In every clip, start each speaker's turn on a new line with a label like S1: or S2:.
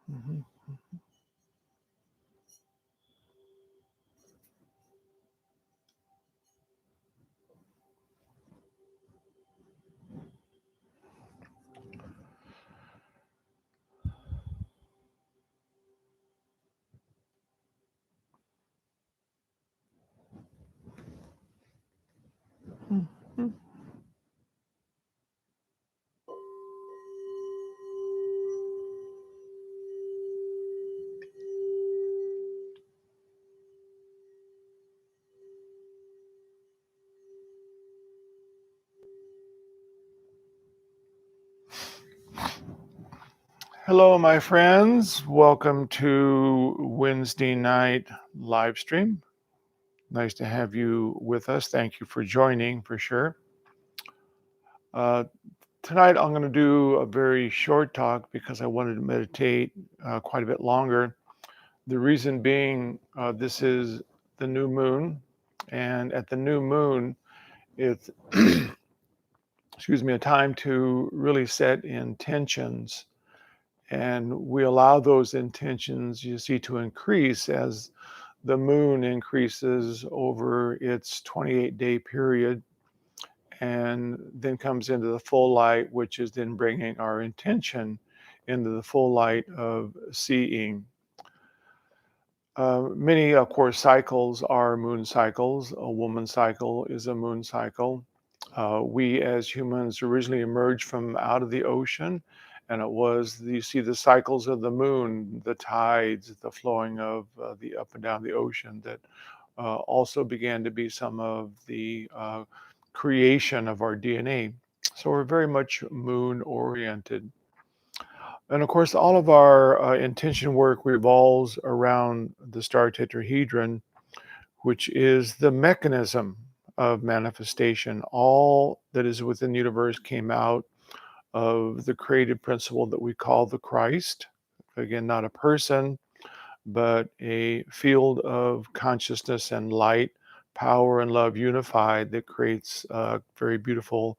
S1: Mhm. Mhm. Hello, my friends. Welcome to Wednesday night live stream. Nice to have you with us. Thank you for joining for sure. Uh, Tonight, I'm going to do a very short talk because I wanted to meditate quite a bit longer. The reason being, this is the new moon, and at the new moon, it's excuse me, a time to really set intentions. And we allow those intentions, you see, to increase as the moon increases over its 28-day period and then comes into the full light, which is then bringing our intention into the full light of seeing. Many, of course, cycles are moon cycles. A woman cycle is a moon cycle. We as humans originally emerged from out of the ocean, and it was, you see the cycles of the moon, the tides, the flowing of the up and down the ocean that also began to be some of the creation of our DNA. So we're very much moon oriented. And of course, all of our intention work revolves around the star tetrahedron, which is the mechanism of manifestation. All that is within the universe came out of the created principle that we call the Christ. Again, not a person, but a field of consciousness and light, power and love unified that creates a very beautiful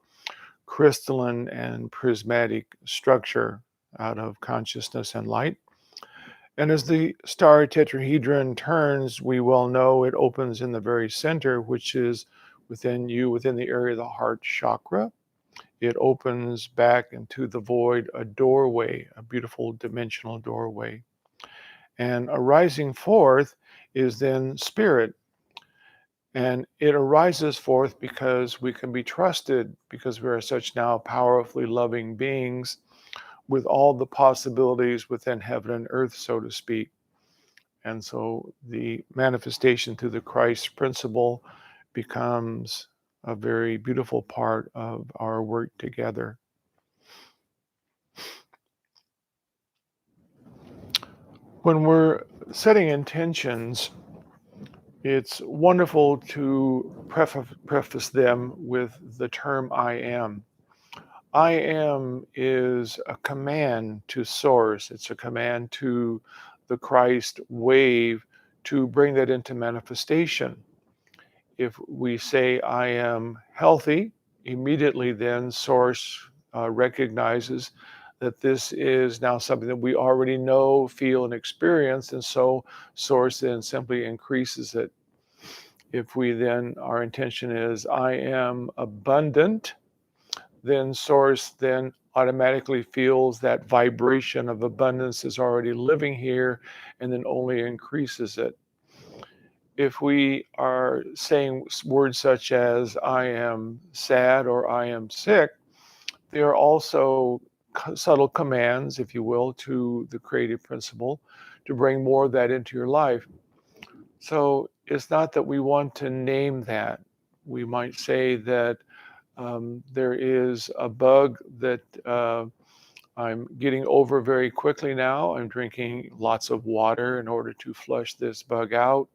S1: crystalline and prismatic structure. out of consciousness and light. And as the star tetrahedron turns, we well know it opens in the very center, which is within you, within the area of the heart chakra. It opens back into the void, a doorway, a beautiful dimensional doorway. And arising forth is then spirit. And it arises forth because we can be trusted, because we are such now powerfully loving beings with all the possibilities within heaven and earth, so to speak. And so the manifestation through the Christ principle becomes a very beautiful part of our work together. When we're setting intentions, it's wonderful to preface them with the term I am. I am is a command to source. It's a command to the Christ wave to bring that into manifestation. If we say I am healthy, immediately then source recognizes that this is now something that we already know, feel, and experience, and so source then simply increases it. If we then, our intention is I am abundant, then source then automatically feels that vibration of abundance is already living here and then only increases it. If we are saying words such as I am sad or I am sick, they are also subtle commands, if you will, to the creative principle to bring more of that into your life. So it's not that we want to name that. We might say that there is a bug that I'm getting over very quickly now. I'm drinking lots of water in order to flush this bug out,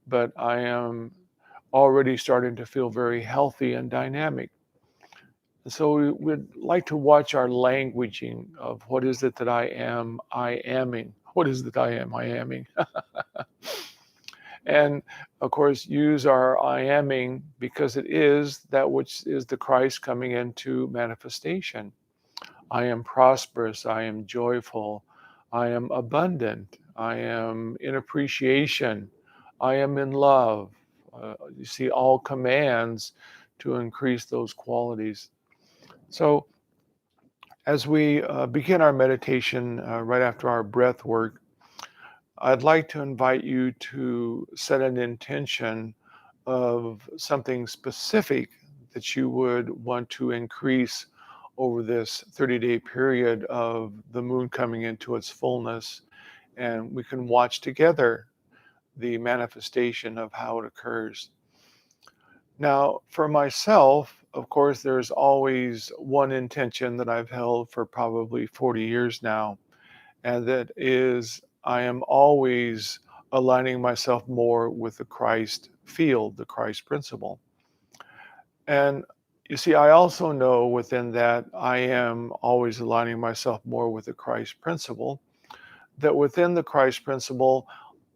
S1: but I am already starting to feel very healthy and dynamic. And so we would like to watch our languaging of what is it that I aming. What is it I aming? And of course, use our I aming because it is that which is the Christ coming into manifestation. I am prosperous. I am joyful. I am abundant. I am in appreciation. I am in love. You see, all commands to increase those qualities. So, as we begin our meditation right after our breath work, I'd like to invite you to set an intention of something specific that you would want to increase over this 30-day period of the moon coming into its fullness. And we can watch together the manifestation of how it occurs. Now, for myself, of course, there's always one intention that I've held for probably 40 years now, and that is I am always aligning myself more with the Christ field, the Christ principle. And you see, I also know within that I am always aligning myself more with the Christ principle, that within the Christ principle,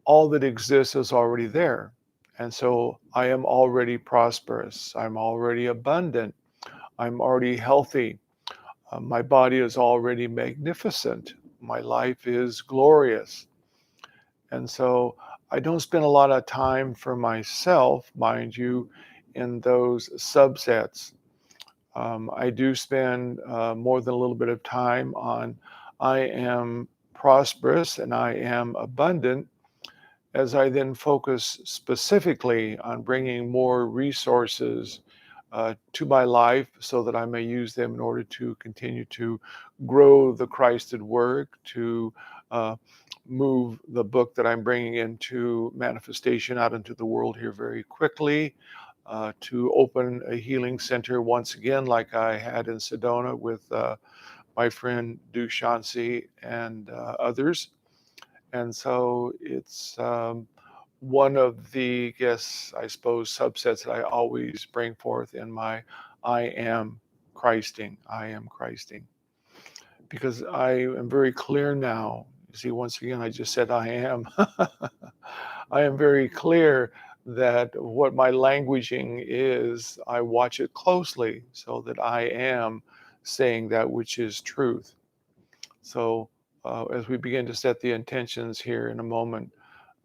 S1: all that exists is already there. And so I am already prosperous. I'm already abundant. I'm already healthy. My body is already magnificent. My life is glorious. And so I don't spend a lot of time for myself, mind you, in those subsets. I do spend more than a little bit of time on I am prosperous and I am abundant, as I then focus specifically on bringing more resources to my life so that I may use them in order to continue to grow the Christed work, to uh, move the book that I'm bringing into manifestation out into the world here very quickly, to open a healing center once again, like I had in Sedona with my friend Du Shansi and others. And so it's one of the, I suppose, subsets that I always bring forth in my I am Christing. I am Christing. Because I am very clear now. You see, once again, I just said I am. I am very clear that what my languaging is, I watch it closely so that I am saying that which is truth. So as we begin to set the intentions here in a moment,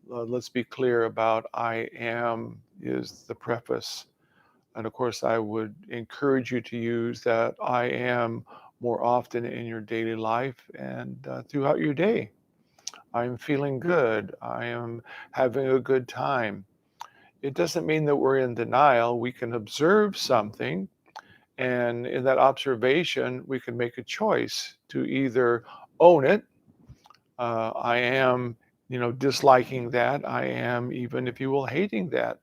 S1: let's be clear about I am is the preface. And of course, I would encourage you to use that I am more often in your daily life and throughout your day. I'm feeling good. I am having a good time. It doesn't mean that we're in denial. We can observe something, and in that observation, we can make a choice to either own it. I am, disliking that. I am, even if you will, hating that.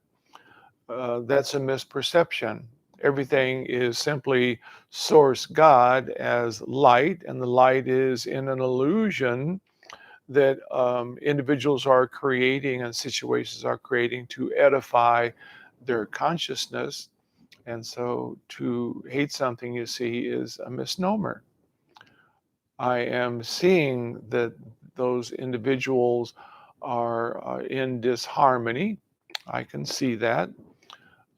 S1: That's a misperception. Everything is simply source God as light, and the light is in an illusion that individuals are creating and situations are creating to edify their consciousness. And so to hate something, you see, is a misnomer. I am seeing that those individuals are in disharmony. I can see that.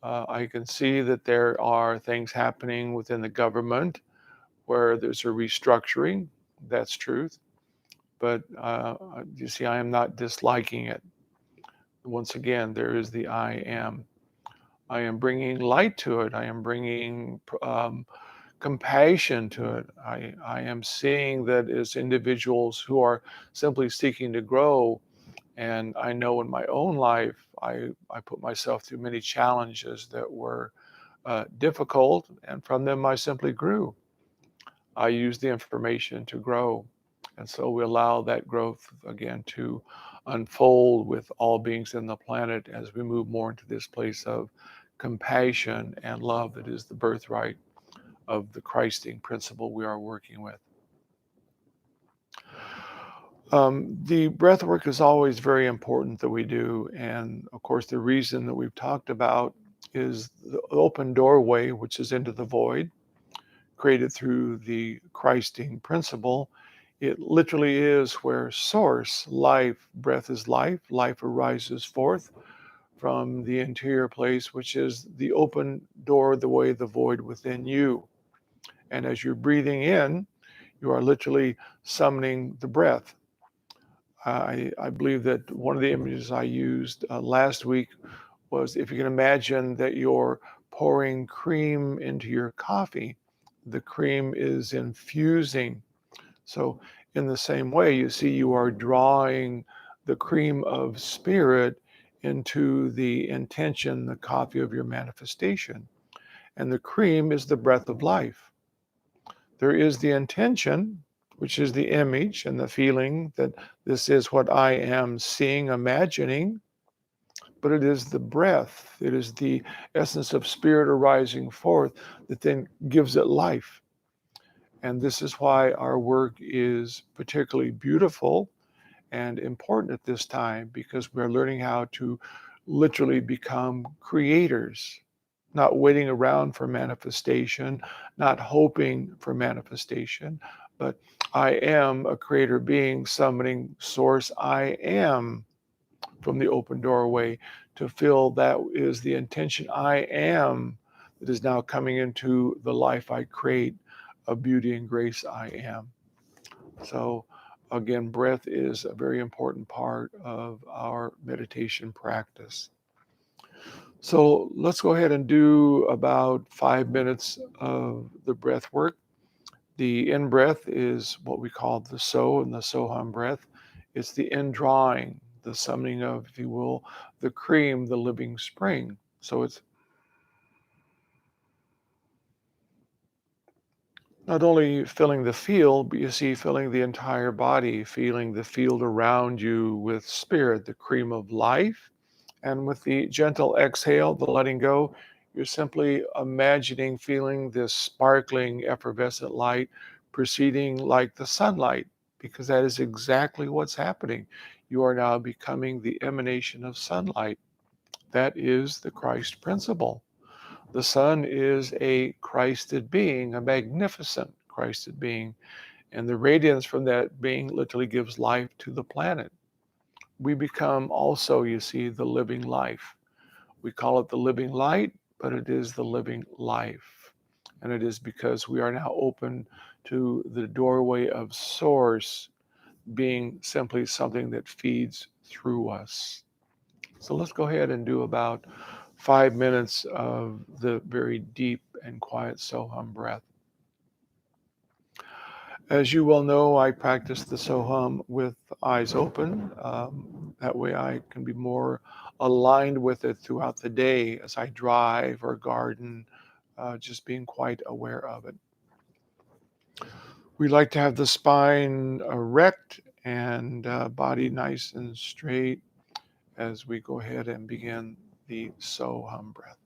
S1: I can see that there are things happening within the government where there's a restructuring. That's truth. But you see, I am not disliking it. Once again, there is the I am. I am bringing light to it. I am bringing compassion to it. I am seeing that as individuals who are simply seeking to grow. And I know in my own life, I put myself through many challenges that were difficult, and from them I simply grew. I use the information to grow. And so we allow that growth again to unfold with all beings in the planet as we move more into this place of compassion and love that is the birthright of the Christing principle we are working with. The breath work is always very important that we do. And of course, the reason that we've talked about is the open doorway, which is into the void, created through the Christing principle. It literally is where source, life, breath is life, life arises forth from the interior place, which is the open door, the way, the void within you. And as you're breathing in, you are literally summoning the breath. I believe that one of the images I used last week was if you can imagine that you're pouring cream into your coffee, the cream is infusing. So, in the same way, you see, you are drawing the cream of spirit into the intention, the coffee of your manifestation. And the cream is the breath of life. There is the intention, which is the image and the feeling that this is what I am seeing, imagining, but it is the breath, it is the essence of spirit arising forth that then gives it life. And this is why our work is particularly beautiful and important at this time, because we're learning how to literally become creators, not waiting around for manifestation, not hoping for manifestation, but I am a creator being summoning source. I am from the open doorway to feel that is the intention I am that is now coming into the life I create of beauty and grace I am. So again, breath is a very important part of our meditation practice. So let's go ahead and do about 5 minutes of the breath work. The in breath is what we call the So and the Soham breath. It's the indrawing, the summoning of, if you will, the cream, the living spring. So it's not only filling the field, but you see, filling the entire body, feeling the field around you with spirit, the cream of life. And with the gentle exhale, the letting go, you're simply imagining, feeling this sparkling, effervescent light proceeding like the sunlight, because that is exactly what's happening. You are now becoming the emanation of sunlight. That is the Christ principle. The sun is a Christed being, a magnificent Christed being, and the radiance from that being literally gives life to the planet. We become also, you see, the living life. We call it the living light, but it is the living life. And it is because we are now open to the doorway of Source being simply something that feeds through us. So let's go ahead and do about 5 minutes of the very deep and quiet Soham breath. As you well know, I practice the Soham with eyes open. That way I can be more aligned with it throughout the day as I drive or garden, just being quite aware of it. We like to have the spine erect and body nice and straight as we go ahead and begin the Soham breath.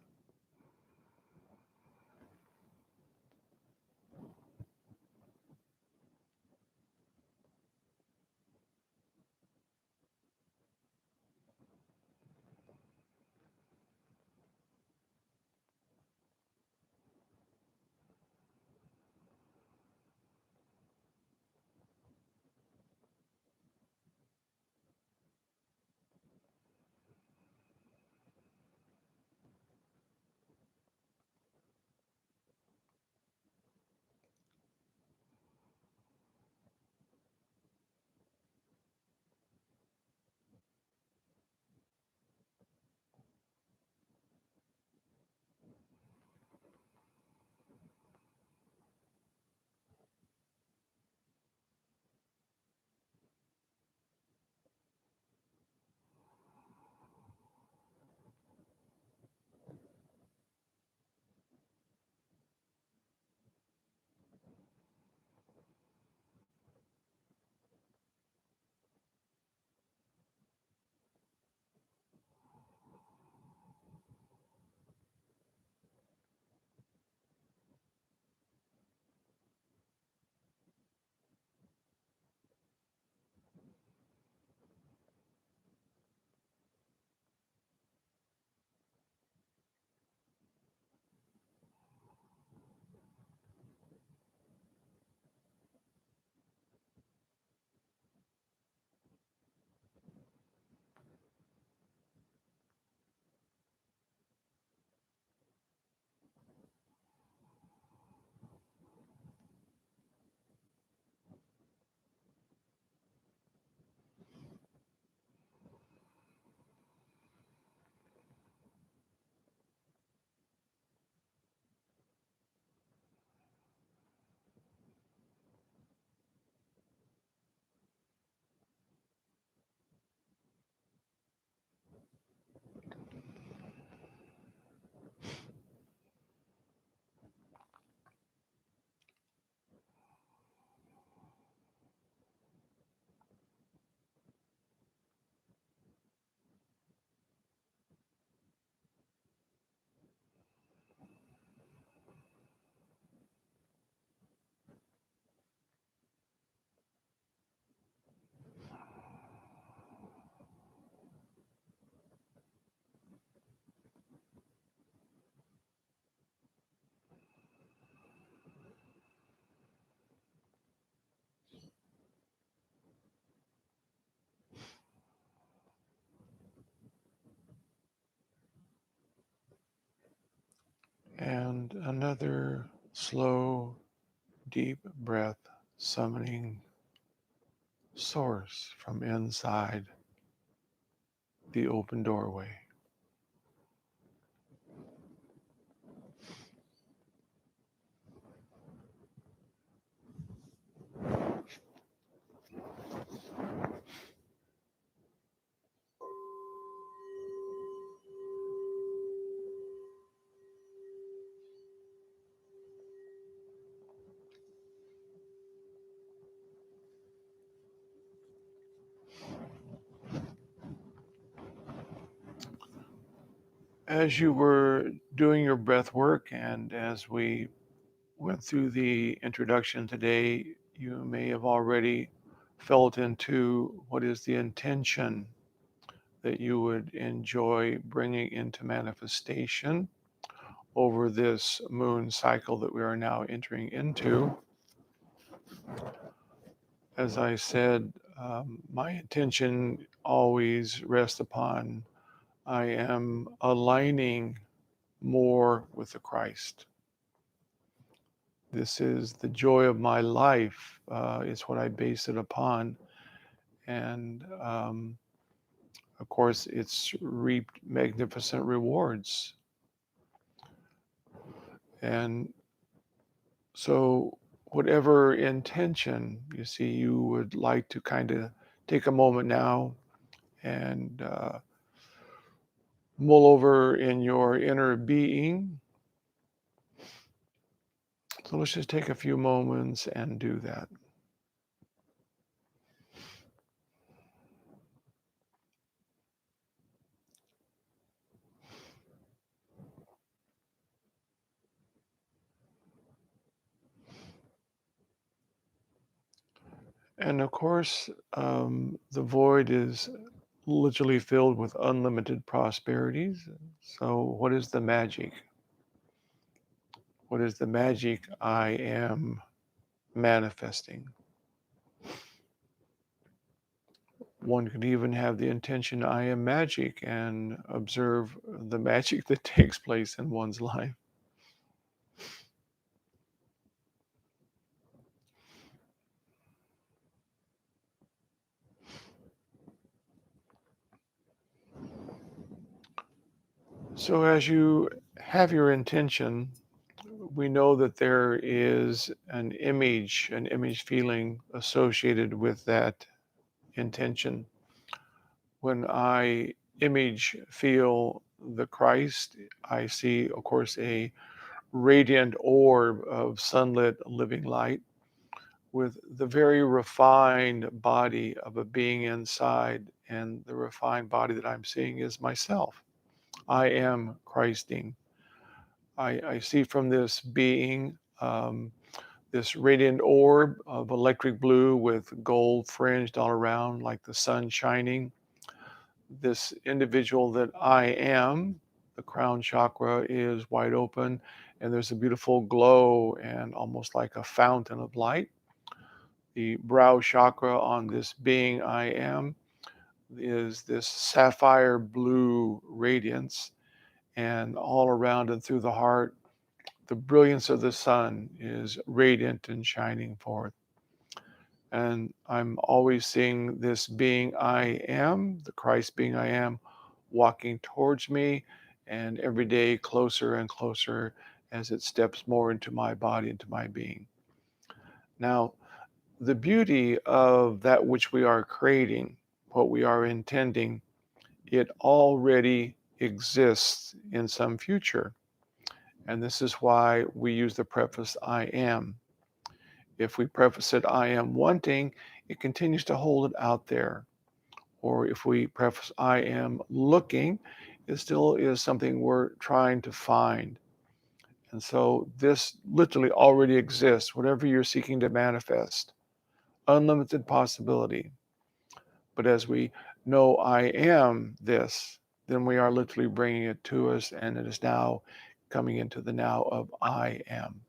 S1: And another slow, deep breath, summoning Source from inside the open doorway. As you were doing your breath work and as we went through the introduction today, you may have already felt into what is the intention that you would enjoy bringing into manifestation over this moon cycle that we are now entering into. As I said, my intention always rests upon I am aligning more with the Christ. This is the joy of my life. It's what I base it upon. And of course, it's reaped magnificent rewards. And so, whatever intention you see you would like to kind of take a moment now and mull over in your inner being. So, let's just take a few moments and do that. And of course, the void is literally filled with unlimited prosperities. So, what is the magic? What is the magic I am manifesting? One could even have the intention, I am magic, and observe the magic that takes place in one's life. So, as you have your intention, we know that there is an image feeling associated with that intention. When I image feel the Christ, I see, of course, a radiant orb of sunlit living light with the very refined body of a being inside. And the refined body that I'm seeing is myself. I am Christing. I see from this being this radiant orb of electric blue with gold fringed all around, like the sun shining. This individual that I am, the crown chakra is wide open, and there's a beautiful glow and almost like a fountain of light. The brow chakra on this being I am is this sapphire blue radiance, and all around and through the heart, the brilliance of the sun is radiant and shining forth. And I'm always seeing this being I am, the Christ being I am, walking towards me, and every day closer and closer as it steps more into my body, into my being. Now, the beauty of that which we are creating, what we are intending, it already exists in some future. And this is why we use the preface I am. If we preface it I am wanting, it continues to hold it out there. Or if we preface I am looking, it still is something we're trying to find. And so this literally already exists, whatever you're seeking to manifest, unlimited possibility. But as we know I am this, then we are literally bringing it to us, and it is now coming into the now of I am.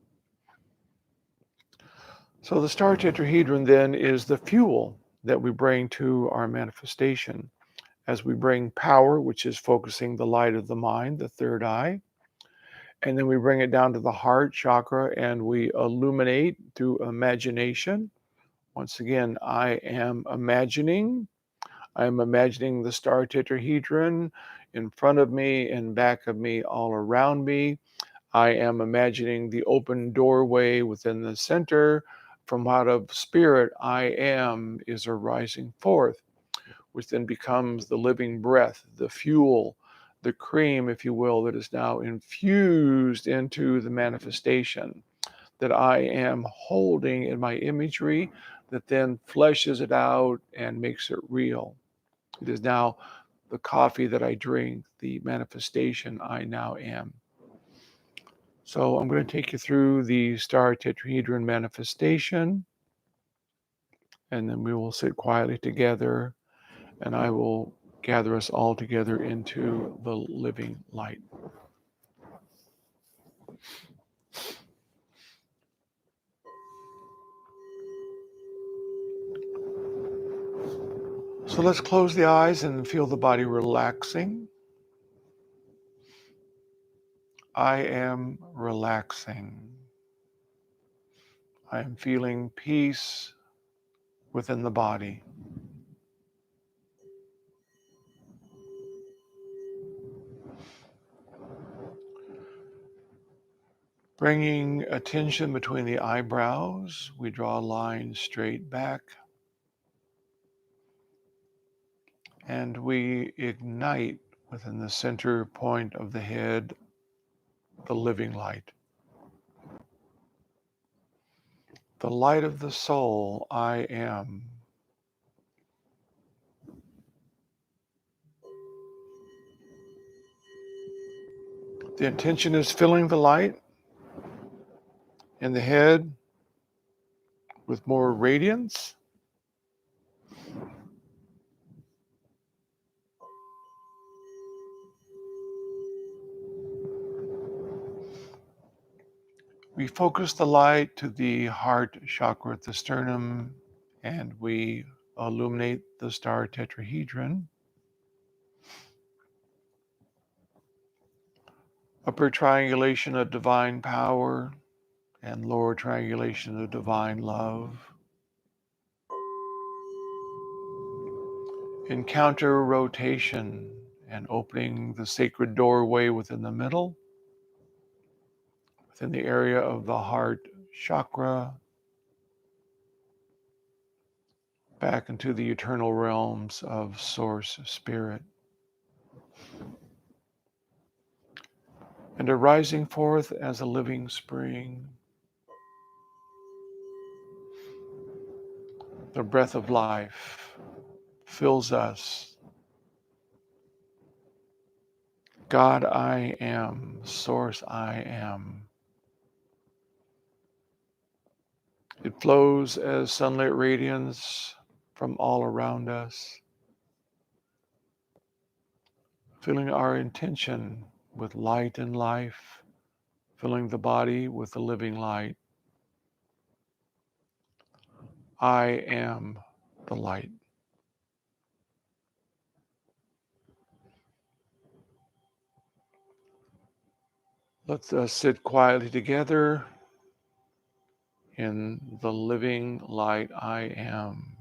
S1: So the star tetrahedron then is the fuel that we bring to our manifestation as we bring power, which is focusing the light of the mind, the third eye, and then we bring it down to the heart chakra and we illuminate through imagination. Once again, I am imagining. I am imagining the star tetrahedron in front of me and back of me, all around me. I am imagining the open doorway within the center. From out of spirit, I am is arising forth, which then becomes the living breath, the fuel, the cream, if you will, that is now infused into the manifestation that I am holding in my imagery, that then fleshes it out and makes it real. It is now the coffee that I drink, the manifestation I now am. So I'm going to take you through the star tetrahedron manifestation, and then we will sit quietly together, and I will gather us all together into the living light. So let's close the eyes and feel the body relaxing. I am relaxing. I am feeling peace within the body. Bringing attention between the eyebrows, we draw a line straight back, and we ignite within the center point of the head the living light. The light of the soul, I am. The intention is filling the light in the head with more radiance. We focus the light to the heart chakra at the sternum, and we illuminate the star tetrahedron. Upper triangulation of divine power and lower triangulation of divine love. Encounter rotation and opening the sacred doorway within the middle, within the area of the heart chakra, back into the eternal realms of Source Spirit. And arising forth as a living spring, the breath of life fills us. God, I am. Source, I am. It flows as sunlit radiance from all around us, filling our intention with light and life, filling the body with the living light. I am the light. Let's sit quietly together in the living light I am.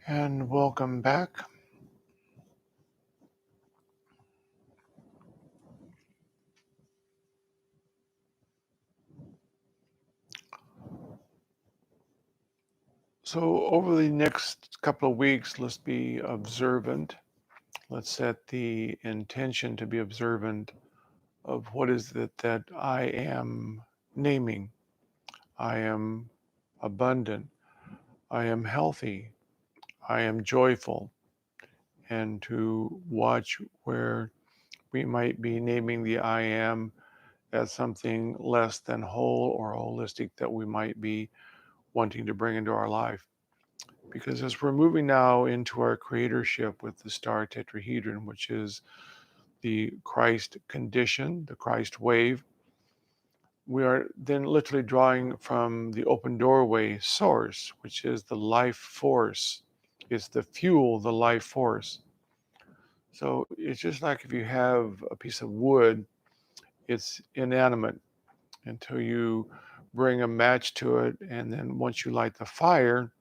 S1: And welcome back. So, over the next couple of weeks, let's be observant. Let's set the intention to be observant of what is it that I am naming. I am abundant. I am healthy. I am joyful. And to watch where we might be naming the I am as something less than whole or holistic that we might be wanting to bring into our life. Because as we're moving now into our creatorship with the star tetrahedron, which is the Christ condition, the Christ wave, we are then literally drawing from the open doorway source, which is the life force. It's the fuel, the life force. So it's just like if you have a piece of wood, it's inanimate until you bring a match to it. And then once you light the fire,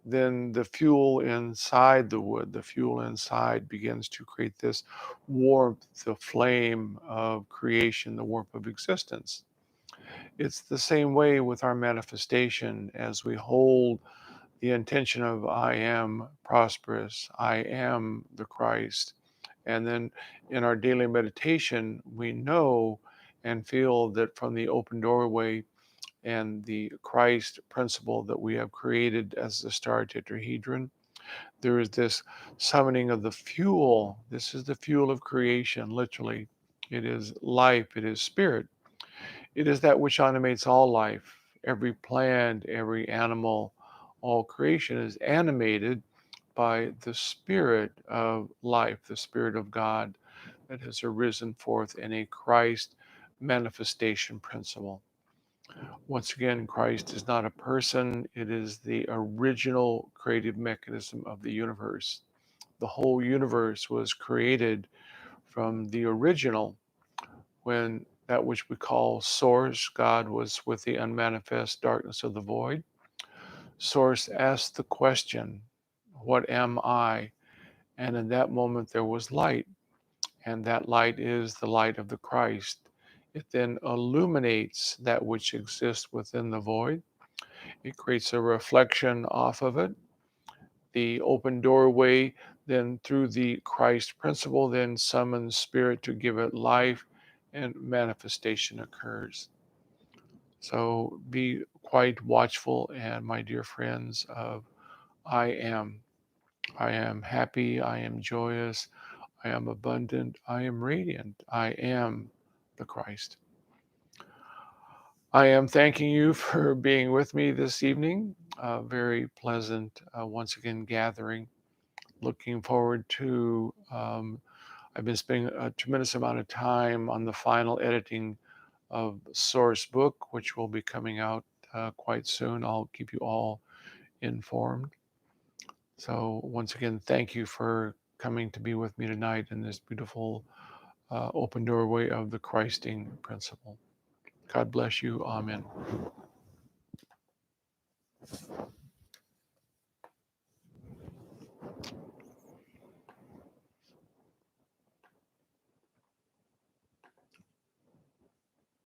S1: then the fuel inside the wood, the fuel inside begins to create this warmth, the flame of creation, the warmth of existence. It's the same way with our manifestation as we hold the intention of I am prosperous, I am the Christ. And then in our daily meditation, we know and feel that from the open doorway and the Christ principle that we have created as the star tetrahedron, there is this summoning of the fuel. This is the fuel of creation, literally. It is life, it is spirit. It is that which animates all life. Every plant, every animal, all creation is animated by the spirit of life, the spirit of God that has arisen forth in a Christ manifestation principle. Once again, Christ is not a person, it is the original creative mechanism of the universe. The whole universe was created from the original when that which we call source, God, was with the unmanifest darkness of the void. Source asked the question, what am I? And in that moment there was light, and that light is the light of the Christ. It then illuminates that which exists within the void. It creates a reflection off of it. The open doorway, then through the Christ principle, then summons spirit to give it life, and manifestation occurs. So be quite watchful, and my dear friends, of I am. I am happy. I am joyous. I am abundant. I am radiant. I am the Christ. I am thanking you for being with me this evening. Very pleasant, once again, gathering. Looking forward to, I've been spending a tremendous amount of time on the final editing of Source Book, which will be coming out quite soon. I'll keep you all informed. So, once again, thank you for coming to be with me tonight in this beautiful open doorway of the Christing principle. God bless you. Amen.